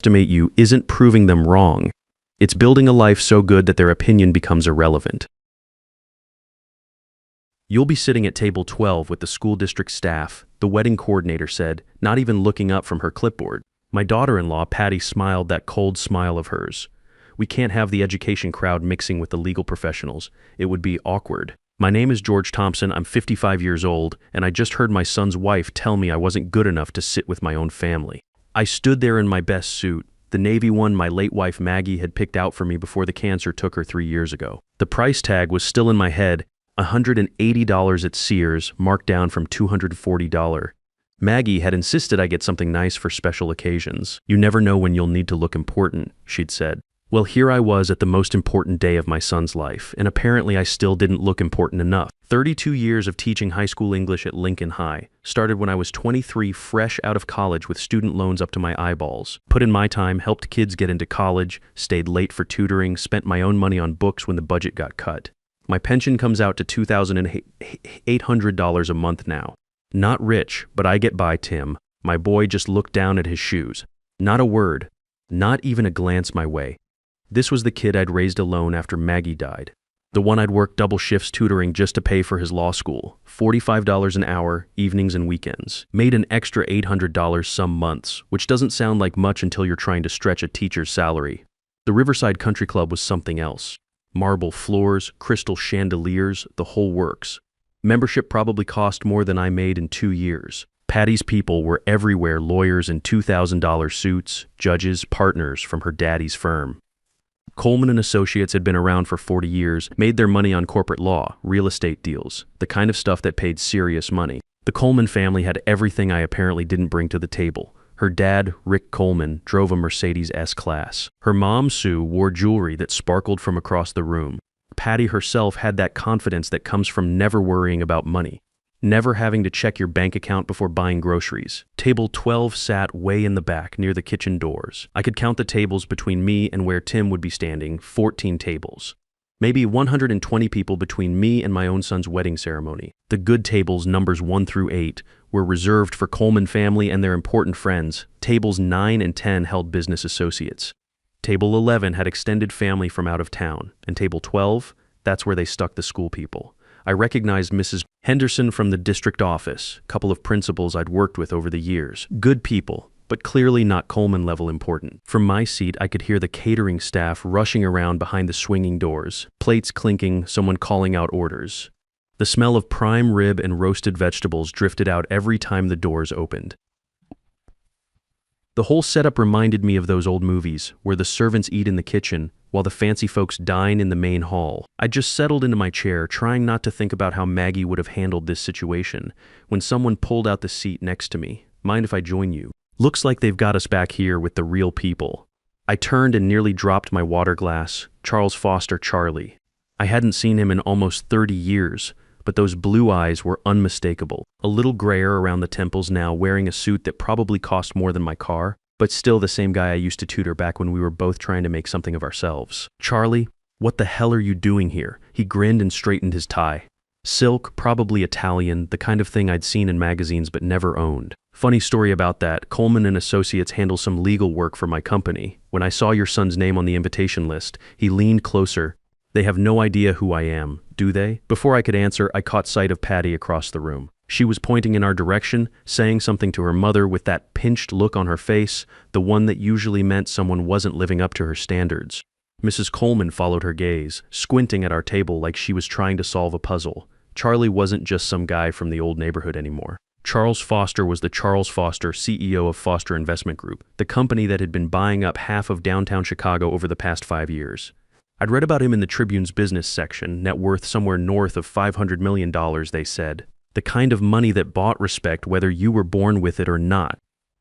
Estimate you isn't proving them wrong. It's building a life so good that their opinion becomes irrelevant. You'll be sitting at table 12 with the school district staff, the wedding coordinator said, not even looking up from her clipboard. My daughter-in-law, Patty, smiled that cold smile of hers. We can't have the education crowd mixing with the legal professionals. It would be awkward. My name is George Thompson, I'm 55 years old, and I just heard my son's wife tell me I wasn't good enough to sit with my own family. I stood there in my best suit, the navy one my late wife Maggie had picked out for me before the cancer took her 3 years ago. The price tag was still in my head, $180 at Sears, marked down from $240. Maggie had insisted I get something nice for special occasions. You never know when you'll need to look important, she'd said. Well, here I was at the most important day of my son's life, and apparently I still didn't look important enough. 32 years of teaching high school English at Lincoln High. Started when I was 23, fresh out of college with student loans up to my eyeballs. Put in my time, helped kids get into college, stayed late for tutoring, spent my own money on books when the budget got cut. My pension comes out to $2,800 a month now. Not rich, but I get by, Tim. My boy just looked down at his shoes. Not a word, not even a glance my way. This was the kid I'd raised alone after Maggie died. The one I'd worked double shifts tutoring just to pay for his law school. $45 an hour, evenings and weekends. Made an extra $800 some months, which doesn't sound like much until you're trying to stretch a teacher's salary. The Riverside Country Club was something else. Marble floors, crystal chandeliers, the whole works. Membership probably cost more than I made in 2 years. Patty's people were everywhere, lawyers in $2,000 suits, judges, partners from her daddy's firm. Coleman & Associates had been around for 40 years, made their money on corporate law, real estate deals, the kind of stuff that paid serious money. The Coleman family had everything I apparently didn't bring to the table. Her dad, Rick Coleman, drove a Mercedes S-Class. Her mom, Sue, wore jewelry that sparkled from across the room. Patty herself had that confidence that comes from never worrying about money. Never having to check your bank account before buying groceries. Table 12 sat way in the back near the kitchen doors. I could count the tables between me and where Tim would be standing, 14 tables. Maybe 120 people between me and my own son's wedding ceremony. The good tables, numbers 1 through 8, were reserved for Coleman family and their important friends. Tables 9 and 10 held business associates. Table 11 had extended family from out of town. And table 12, that's where they stuck the school people. I recognized Mrs. Henderson from the district office, a couple of principals I'd worked with over the years. Good people, but clearly not Coleman level important. From my seat, I could hear the catering staff rushing around behind the swinging doors, plates clinking, someone calling out orders. The smell of prime rib and roasted vegetables drifted out every time the doors opened. The whole setup reminded me of those old movies, where the servants eat in the kitchen, while the fancy folks dine in the main hall. I just settled into my chair, trying not to think about how Maggie would have handled this situation, when someone pulled out the seat next to me. Mind if I join you? Looks like they've got us back here with the real people. I turned and nearly dropped my water glass. Charles Foster, Charlie. I hadn't seen him in almost 30 years, but those blue eyes were unmistakable. A little grayer around the temples now, wearing a suit that probably cost more than my car, but still the same guy I used to tutor back when we were both trying to make something of ourselves. Charlie, what the hell are you doing here? He grinned and straightened his tie. Silk, probably Italian, the kind of thing I'd seen in magazines but never owned. Funny story about that, Coleman & Associates handle some legal work for my company. When I saw your son's name on the invitation list, he leaned closer. They have no idea who I am, do they? Before I could answer, I caught sight of Patty across the room. She was pointing in our direction, saying something to her mother with that pinched look on her face, the one that usually meant someone wasn't living up to her standards. Mrs. Coleman followed her gaze, squinting at our table like she was trying to solve a puzzle. Charlie wasn't just some guy from the old neighborhood anymore. Charles Foster was the Charles Foster, CEO of Foster Investment Group, the company that had been buying up half of downtown Chicago over the past 5 years. I'd read about him in the Tribune's business section, net worth somewhere north of $500 million, they said. The kind of money that bought respect whether you were born with it or not.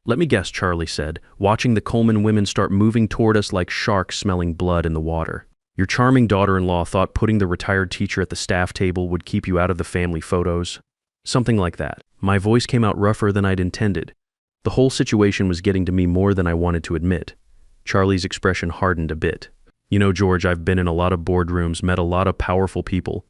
Let me guess, Charlie said, watching the Coleman women start moving toward us like sharks smelling blood in the water. Your charming daughter-in-law thought putting the retired teacher at the staff table would keep you out of the family photos. Something like that. My voice came out rougher than I'd intended. The whole situation was getting to me more than I wanted to admit. Charlie's expression hardened a bit. You know, George, I've been in a lot of boardrooms, met a lot of powerful people.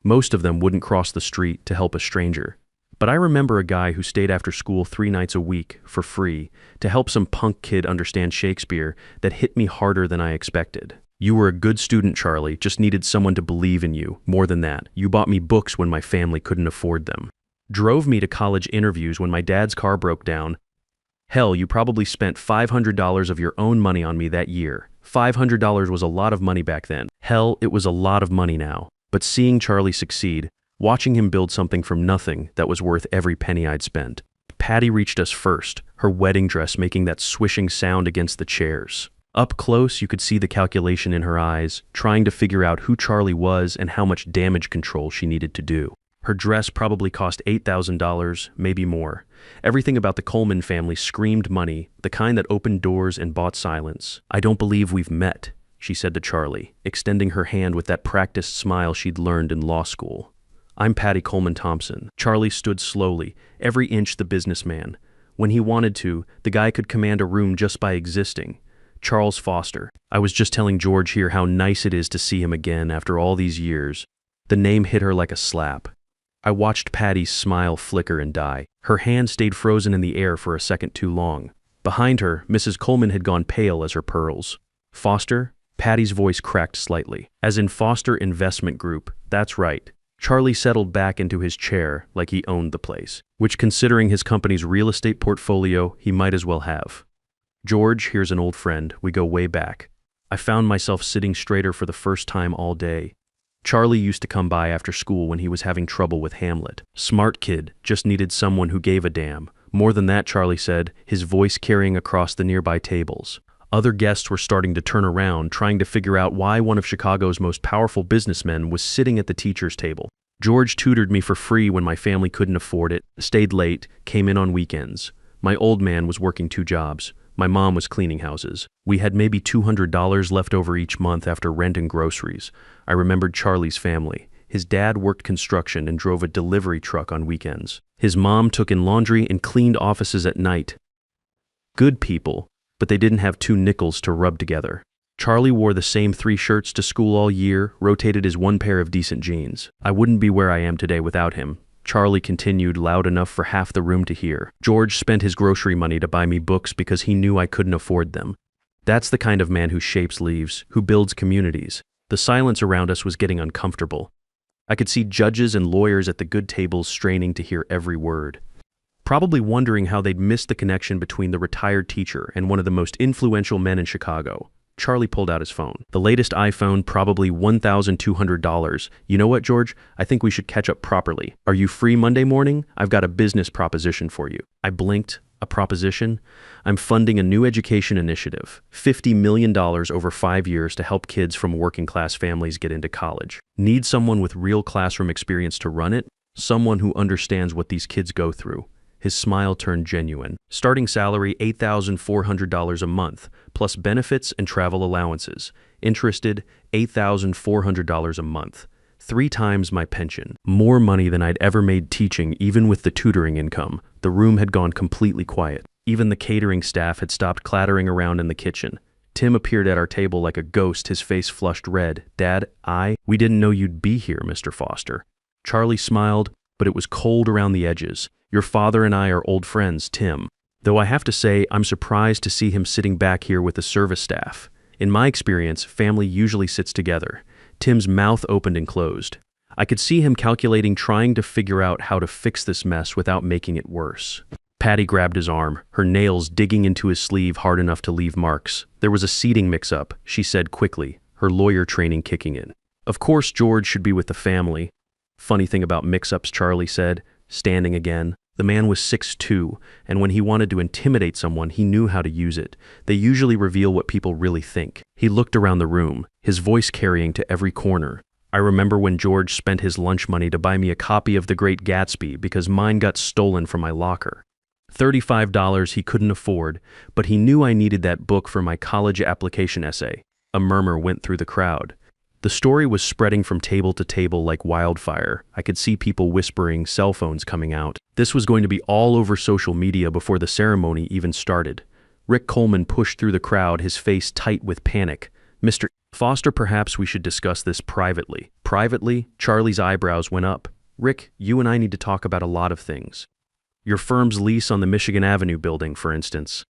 Most of them wouldn't cross the street to help a stranger. But I remember a guy who stayed after school 3 nights a week for free to help some punk kid understand Shakespeare that hit me harder than I expected. You were a good student, Charlie, just needed someone to believe in you. More than that, you bought me books when my family couldn't afford them. Drove me to college interviews when my dad's car broke down. Hell, you probably spent $500 of your own money on me that year. $500 was a lot of money back then. Hell, it was a lot of money now. But seeing Charlie succeed, watching him build something from nothing that was worth every penny I'd spent. Patty reached us first, her wedding dress making that swishing sound against the chairs. Up close, you could see the calculation in her eyes, trying to figure out who Charlie was and how much damage control she needed to do. Her dress probably cost $8,000, maybe more. Everything about the Coleman family screamed money, the kind that opened doors and bought silence. "I don't believe we've met," she said to Charlie, extending her hand with that practiced smile she'd learned in law school. "I'm Patty Coleman Thompson." Charlie stood slowly, every inch the businessman. When he wanted to, the guy could command a room just by existing. Charles Foster. I was just telling George here how nice it is to see him again after all these years. The name hit her like a slap. I watched Patty's smile flicker and die. Her hand stayed frozen in the air for a second too long. Behind her, Mrs. Coleman had gone pale as her pearls. "Foster?" Patty's voice cracked slightly. "As in Foster Investment Group, that's right." Charlie settled back into his chair like he owned the place, which considering his company's real estate portfolio, he might as well have. "George, here's an old friend. We go way back." I found myself sitting straighter for the first time all day. Charlie used to come by after school when he was having trouble with Hamlet. Smart kid, just needed someone who gave a damn. More than that, Charlie said, his voice carrying across the nearby tables. Other guests were starting to turn around, trying to figure out why one of Chicago's most powerful businessmen was sitting at the teacher's table. "George tutored me for free when my family couldn't afford it, stayed late, came in on weekends. My old man was working 2 jobs. My mom was cleaning houses. We had maybe $200 left over each month after rent and groceries." I remembered Charlie's family. His dad worked construction and drove a delivery truck on weekends. His mom took in laundry and cleaned offices at night. Good people, but they didn't have 2 nickels to rub together. Charlie wore the same 3 shirts to school all year, rotated his 1 pair of decent jeans. "I wouldn't be where I am today without him," Charlie continued loud enough for half the room to hear. "George spent his grocery money to buy me books because he knew I couldn't afford them. That's the kind of man who shapes lives, who builds communities." The silence around us was getting uncomfortable. I could see judges and lawyers at the good tables straining to hear every word, probably wondering how they'd missed the connection between the retired teacher and one of the most influential men in Chicago. Charlie pulled out his phone. "The latest iPhone, probably $1,200. You know what, George? I think we should catch up properly. Are you free Monday morning? I've got a business proposition for you." I blinked. A proposition? "I'm funding a new education initiative, $50 million over 5 years to help kids from working-class families get into college. Need someone with real classroom experience to run it? Someone who understands what these kids go through." His smile turned genuine. "Starting salary $8,400 a month, plus benefits and travel allowances. Interested? $8,400 a month. 3 times my pension. More money than I'd ever made teaching, even with the tutoring income." The room had gone completely quiet. Even the catering staff had stopped clattering around in the kitchen. Tim appeared at our table like a ghost, his face flushed red. "Dad, we didn't know you'd be here, Mr. Foster." Charlie smiled, but it was cold around the edges. "Your father and I are old friends, Tim. Though I have to say, I'm surprised to see him sitting back here with the service staff. In my experience, family usually sits together." Tim's mouth opened and closed. I could see him calculating, trying to figure out how to fix this mess without making it worse. Patty grabbed his arm, her nails digging into his sleeve hard enough to leave marks. "There was a seating mix-up," she said quickly, her lawyer training kicking in. "Of course George should be with the family." "Funny thing about mix-ups," Charlie said, standing again. The man was 6'2", and when he wanted to intimidate someone, he knew how to use it. They usually reveal what people really think. He looked around the room, his voice carrying to every corner. "I remember when George spent his lunch money to buy me a copy of The Great Gatsby because mine got stolen from my locker. $35 he couldn't afford, but he knew I needed that book for my college application essay." A murmur went through the crowd. The story was spreading from table to table like wildfire. I could see people whispering, cell phones coming out. This was going to be all over social media before the ceremony even started. Rick Coleman pushed through the crowd, his face tight with panic. "Mr. Foster, perhaps we should discuss this privately." Privately? Charlie's eyebrows went up. Rick, you and I need to talk about a lot of things. Your firm's lease on the Michigan Avenue building, for instance.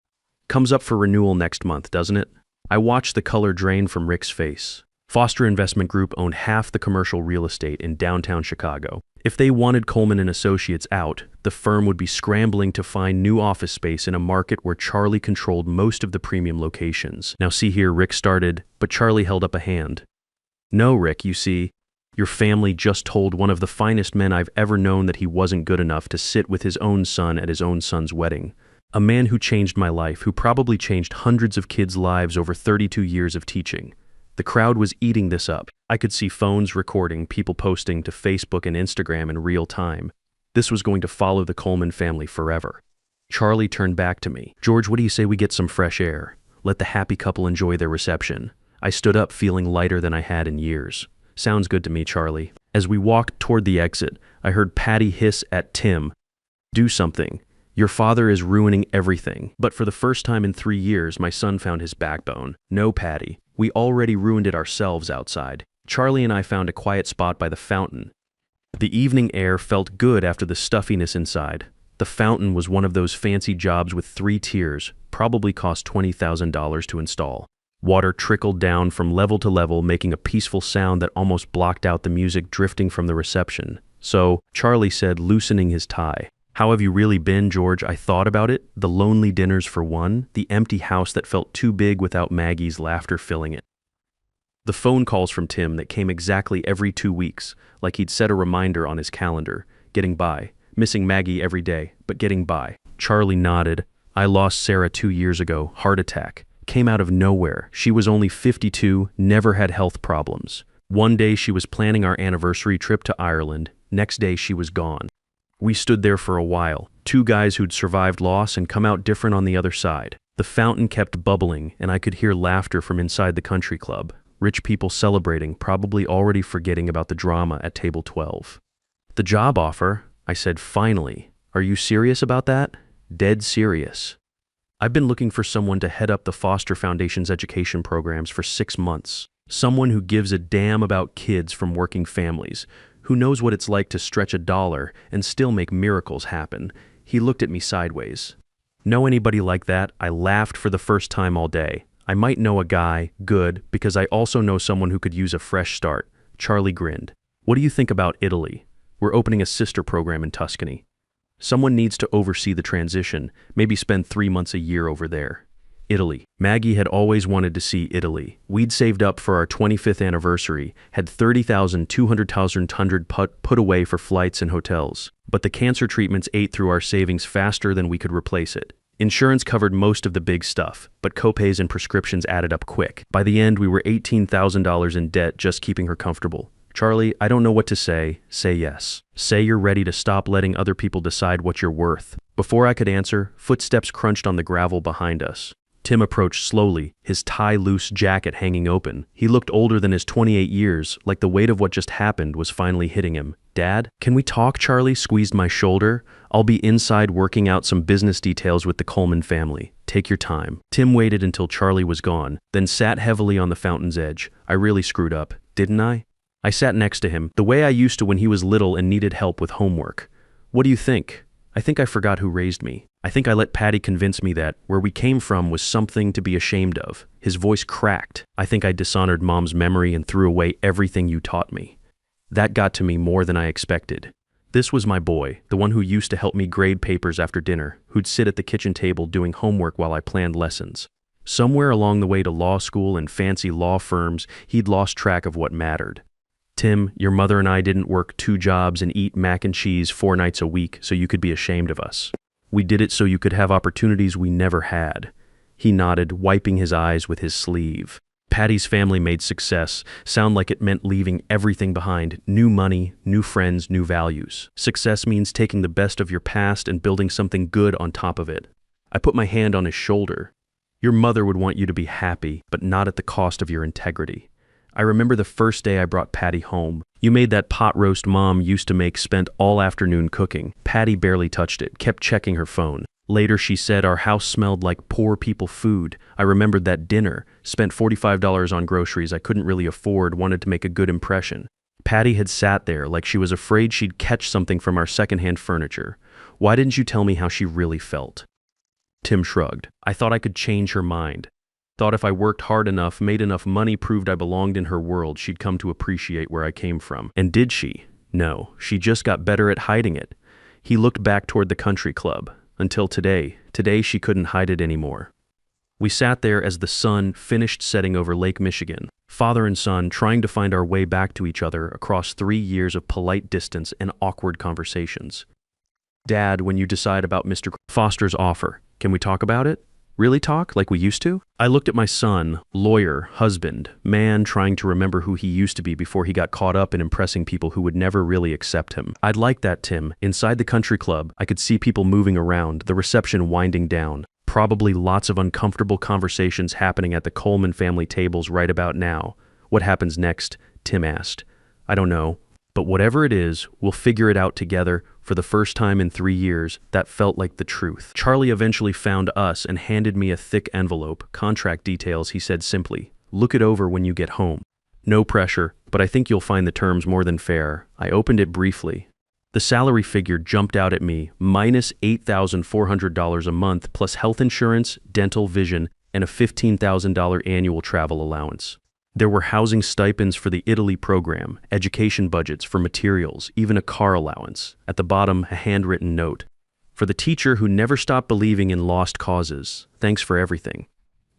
Comes up for renewal next month, doesn't it? I watched the color drain from Rick's face. Foster Investment Group owned half the commercial real estate in downtown Chicago. If they wanted Coleman and Associates out, the firm would be scrambling to find new office space in a market where Charlie controlled most of the premium locations. Now see here, Rick started, but Charlie held up a hand. No, Rick, you see, your family just told one of the finest men I've ever known that he wasn't good enough to sit with his own son at his own son's wedding. A man who changed my life, who probably changed hundreds of kids' lives over 32 years of teaching. The crowd was eating this up. I could see phones recording, people posting to Facebook and Instagram in real time. This was going to follow the Coleman family forever. Charlie turned back to me. George, what do you say we get some fresh air? Let the happy couple enjoy their reception. I stood up feeling lighter than I had in years. Sounds good to me, Charlie. As we walked toward the exit, I heard Patty hiss at Tim. Do something. Your father is ruining everything. But for the first time in 3 years, my son found his backbone. No, Patty. We already ruined it ourselves outside. Charlie and I found a quiet spot by the fountain. The evening air felt good after the stuffiness inside. The fountain was one of those fancy jobs with 3 tiers, probably cost $20,000 to install. Water trickled down from level to level, making a peaceful sound that almost blocked out the music drifting from the reception. So, Charlie said, loosening his tie. How have you really been, George? I thought about it. The lonely dinners for one, the empty house that felt too big without Maggie's laughter filling it. The phone calls from Tim that came exactly every 2 weeks, like he'd set a reminder on his calendar. Getting by. Missing Maggie every day, but getting by. Charlie nodded. I lost Sarah 2 years ago. Heart attack. Came out of nowhere. She was only 52, never had health problems. One day she was planning our anniversary trip to Ireland. Next day she was gone. We stood there for a while, 2 guys who'd survived loss and come out different on the other side. The fountain kept bubbling, and I could hear laughter from inside the country club. Rich people celebrating, probably already forgetting about the drama at table 12. The job offer, I said finally. Are you serious about that? Dead serious. I've been looking for someone to head up the Foster Foundation's education programs for 6 months. Someone who gives a damn about kids from working families, who knows what it's like to stretch a dollar and still make miracles happen. He looked at me sideways. Know anybody like that? I laughed for the first time all day. I might know a guy, good, because I also know someone who could use a fresh start. Charlie grinned. What do you think about Italy? We're opening a sister program in Tuscany. Someone needs to oversee the transition, maybe spend 3 months a year over there. Italy. Maggie had always wanted to see Italy. We'd saved up for our 25th anniversary, had $30,200 put away for flights and hotels. But the cancer treatments ate through our savings faster than we could replace it. Insurance covered most of the big stuff, but copays and prescriptions added up quick. By the end, we were $18,000 in debt just keeping her comfortable. Charlie, I don't know what to say. Say yes. Say you're ready to stop letting other people decide what you're worth. Before I could answer, footsteps crunched on the gravel behind us. Tim approached slowly, his tie-loose jacket hanging open. He looked older than his 28 years, like the weight of what just happened was finally hitting him. Dad, can we talk? Charlie squeezed my shoulder. I'll be inside working out some business details with the Coleman family. Take your time. Tim waited until Charlie was gone, then sat heavily on the fountain's edge. I really screwed up, didn't I? I sat next to him, the way I used to when he was little and needed help with homework. What do you think? I think I forgot who raised me. I think I let Patty convince me that where we came from was something to be ashamed of. His voice cracked. I think I dishonored Mom's memory and threw away everything you taught me. That got to me more than I expected. This was my boy, the one who used to help me grade papers after dinner, who'd sit at the kitchen table doing homework while I planned lessons. Somewhere along the way to law school and fancy law firms, he'd lost track of what mattered. Tim, your mother and I didn't work 2 jobs and eat mac and cheese 4 nights a week so you could be ashamed of us. We did it so you could have opportunities we never had. He nodded, wiping his eyes with his sleeve. Patty's family made success sound like it meant leaving everything behind. New money, new friends, new values. Success means taking the best of your past and building something good on top of it. I put my hand on his shoulder. Your mother would want you to be happy, but not at the cost of your integrity. I remember the first day I brought Patty home. You made that pot roast Mom used to make, spent all afternoon cooking. Patty barely touched it, kept checking her phone. Later she said our house smelled like poor people food. I remembered that dinner, spent $45 on groceries I couldn't really afford, wanted to make a good impression. Patty had sat there like she was afraid she'd catch something from our secondhand furniture. Why didn't you tell me how she really felt? Tim shrugged. I thought I could change her mind. Thought if I worked hard enough, made enough money, proved I belonged in her world, she'd come to appreciate where I came from. And did she? No, she just got better at hiding it. He looked back toward the country club. Until today. Today she couldn't hide it anymore. We sat there as the sun finished setting over Lake Michigan, father and son trying to find our way back to each other across 3 years of polite distance and awkward conversations. Dad, when you decide about Mr. Foster's offer, can we talk about it? Really talk, like we used to? I looked at my son, lawyer, husband, man trying to remember who he used to be before he got caught up in impressing people who would never really accept him. I'd like that, Tim. Inside the country club, I could see people moving around, the reception winding down. Probably lots of uncomfortable conversations happening at the Coleman family tables right about now. What happens next? Tim asked. I don't know. But whatever it is, we'll figure it out together. For the first time in 3 years, that felt like the truth. Charlie eventually found us and handed me a thick envelope. Contract details, he said simply. Look it over when you get home. No pressure, but I think you'll find the terms more than fair. I opened it briefly. The salary figure jumped out at me, minus $8,400 a month, plus health insurance, dental, vision, and a $15,000 annual travel allowance. There were housing stipends for the Italy program, education budgets for materials, even a car allowance. At the bottom, a handwritten note. For the teacher who never stopped believing in lost causes, thanks for everything.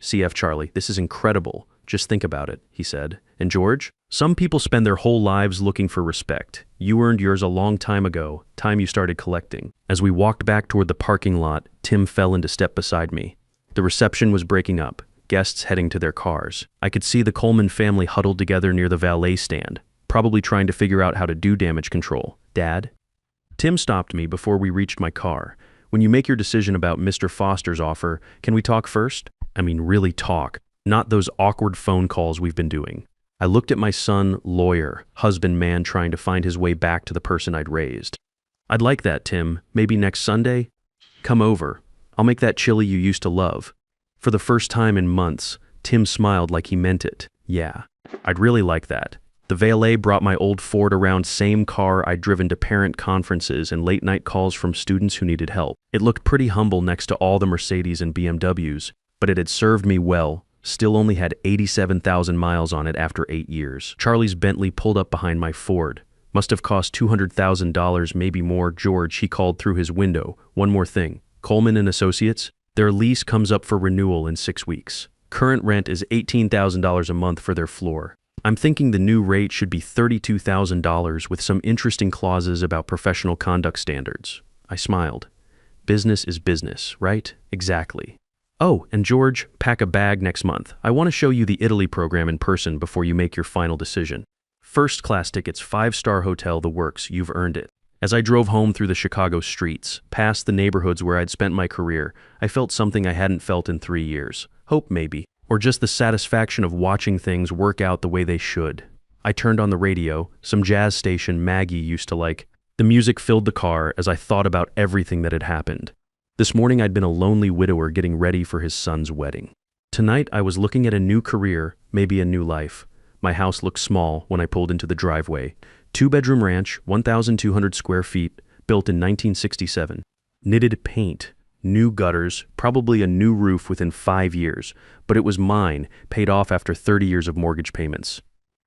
CF Charlie, this is incredible. Just think about it, he said. And George? Some people spend their whole lives looking for respect. You earned yours a long time ago, time you started collecting. As we walked back toward the parking lot, Tim fell into step beside me. The reception was breaking up. Guests heading to their cars. I could see the Coleman family huddled together near the valet stand, probably trying to figure out how to do damage control. Dad? Tim stopped me before we reached my car. When you make your decision about Mr. Foster's offer, can we talk first? I mean, really talk, not those awkward phone calls we've been doing. I looked at my son, lawyer, husband man trying to find his way back to the person I'd raised. I'd like that, Tim. Maybe next Sunday? Come over. I'll make that chili you used to love. For the first time in months, Tim smiled like he meant it. Yeah, I'd really like that. The valet brought my old Ford around, same car I'd driven to parent conferences and late-night calls from students who needed help. It looked pretty humble next to all the Mercedes and BMWs, but it had served me well. Still only had 87,000 miles on it after 8 years. Charlie's Bentley pulled up behind my Ford. Must have cost $200,000, maybe more. George, he called through his window. One more thing. Coleman and Associates? Their lease comes up for renewal in 6 weeks. Current rent is $18,000 a month for their floor. I'm thinking the new rate should be $32,000 with some interesting clauses about professional conduct standards. I smiled. Business is business, right? Exactly. Oh, and George, pack a bag next month. I want to show you the Italy program in person before you make your final decision. First-class tickets, 5-star hotel, the works. You've earned it. As I drove home through the Chicago streets, past the neighborhoods where I'd spent my career, I felt something I hadn't felt in 3 years. Hope, maybe. Or just the satisfaction of watching things work out the way they should. I turned on the radio, some jazz station Maggie used to like. The music filled the car as I thought about everything that had happened. This morning I'd been a lonely widower getting ready for his son's wedding. Tonight I was looking at a new career, maybe a new life. My house looked small when I pulled into the driveway. 2-bedroom ranch, 1,200 square feet, built in 1967. Knitted paint, new gutters, probably a new roof within 5 years, but it was mine, paid off after 30 years of mortgage payments.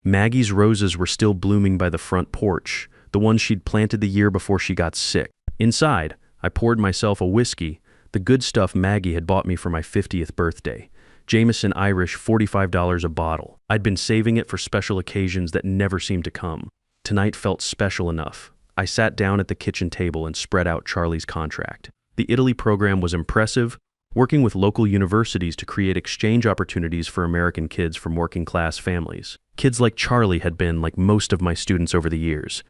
Maggie's roses were still blooming by the front porch, the ones she'd planted the year before she got sick. Inside, I poured myself a whiskey, the good stuff Maggie had bought me for my 50th birthday. Jameson Irish, $45 a bottle. I'd been saving it for special occasions that never seemed to come. Tonight felt special enough. I sat down at the kitchen table and spread out Charlie's contract. The Italy program was impressive, working with local universities to create exchange opportunities for American kids from working-class families. Kids like Charlie had been like most of my students over the years.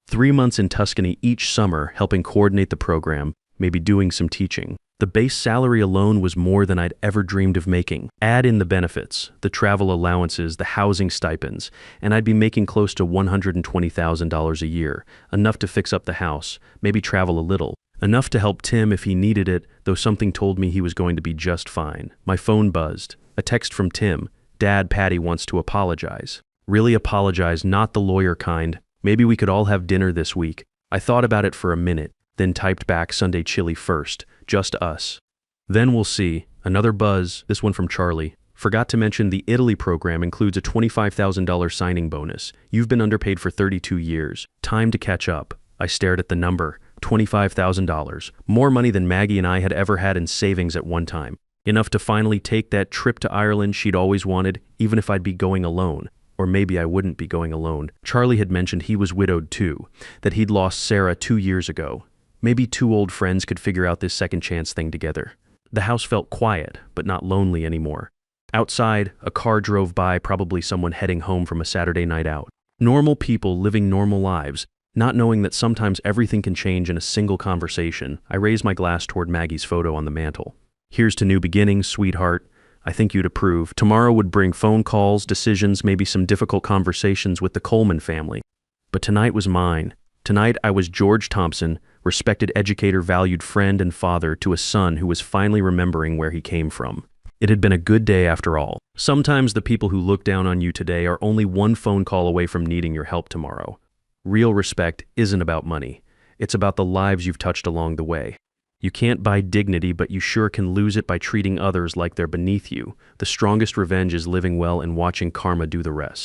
3 months in Tuscany each summer helping coordinate the program, maybe doing some teaching. The base salary alone was more than I'd ever dreamed of making. Add in the benefits, the travel allowances, the housing stipends, and I'd be making close to $120,000 a year, enough to fix up the house, maybe travel a little, enough to help Tim if he needed it, though something told me he was going to be just fine. My phone buzzed. A text from Tim. Dad, Patty wants to apologize. Really apologize, not the lawyer kind. Maybe we could all have dinner this week. I thought about it for a minute, then typed back Sunday chili first, just us. Then we'll see. Another buzz, this one from Charlie. Forgot to mention the Italy program includes a $25,000 signing bonus. You've been underpaid for 32 years. Time to catch up. I stared at the number. $25,000. More money than Maggie and I had ever had in savings at one time. Enough to finally take that trip to Ireland she'd always wanted, even if I'd be going alone. Or maybe I wouldn't be going alone. Charlie had mentioned he was widowed too, that he'd lost Sarah 2 years ago. Maybe two old friends could figure out this second chance thing together. The house felt quiet, but not lonely anymore. Outside, a car drove by, probably someone heading home from a Saturday night out. Normal people living normal lives, not knowing that sometimes everything can change in a single conversation. I raised my glass toward Maggie's photo on the mantel. Here's to new beginnings, sweetheart. I think you'd approve. Tomorrow would bring phone calls, decisions, maybe some difficult conversations with the Coleman family. But tonight was mine. Tonight I was George Thompson, respected educator, valued friend and father to a son who was finally remembering where he came from. It had been a good day after all. Sometimes the people who look down on you today are only one phone call away from needing your help tomorrow. Real respect isn't about money. It's about the lives you've touched along the way. You can't buy dignity, but you sure can lose it by treating others like they're beneath you. The strongest revenge is living well and watching karma do the rest.